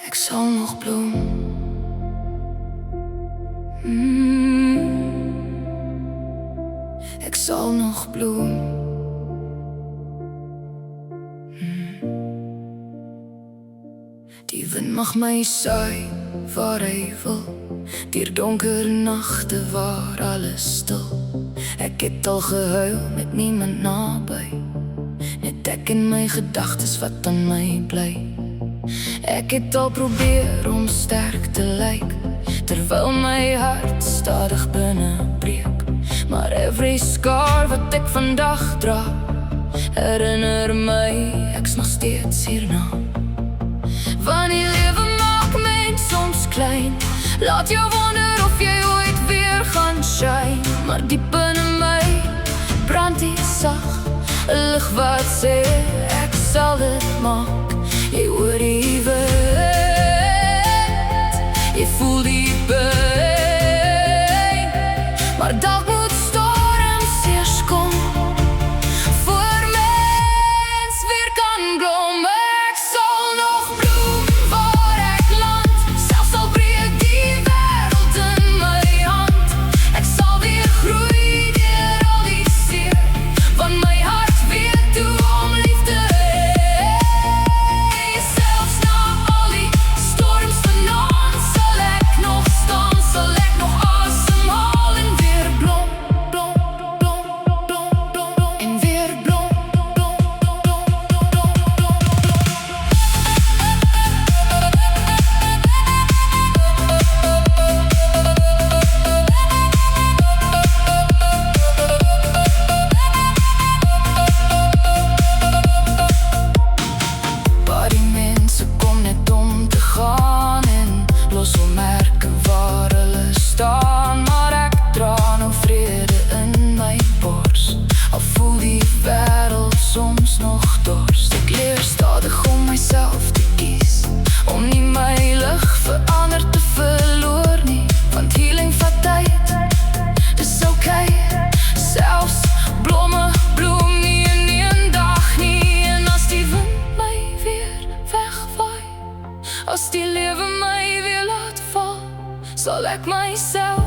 Ik zal nog bloem. Ik zal nog bloem. Die wind mag my saai waar hy wil, deur donker nagte waar alles stil. Ek het al gehuil met niemand naby, net ek en my gedagtes wat aan my bly. Ek het al probeer om sterk te lyk, terwyl my hart stadig binne breek. Maar every scar wat ek vandag dra, herinner my ek's nog steeds hierna. Want die lewe maak mens soms klein, laat jou wonder of jy ooit weer gaan shine. Maar diep in my brand die sag, 'n lig wat sê ek sal dit maak. Jy hoor die wind, jy voel die pyn, maar dalk moet storms eers kom voor mens weer kan blom. Ek sal nog bloem waar ek land, selfs al breek die wêreld in my hand. Ek sal weer groei deur al die seer, want my hart weet hoe om lief te hê. Selfs na al die storms vanaand sal ek nog staan, sal ek nog asemhaal en weer blom, blom, blom, blom, blom, blom, en weer blom, blom, blom, blom, blom, blom. Maar die mense kom net om te gaan en los wil merke waar hulle staan. Maar ek dra nou vrede in my bors, al voel die wêreld soms nog dors. Ek leer stadig om myself te kies, om nie my lig vir ander te verloor nie. Want healing vat tyd, dis okay. Selfs blomme bloem nie in een dag nie. En as die wind my weer wegvaai, as die lewe my weer laat val, sal ek myself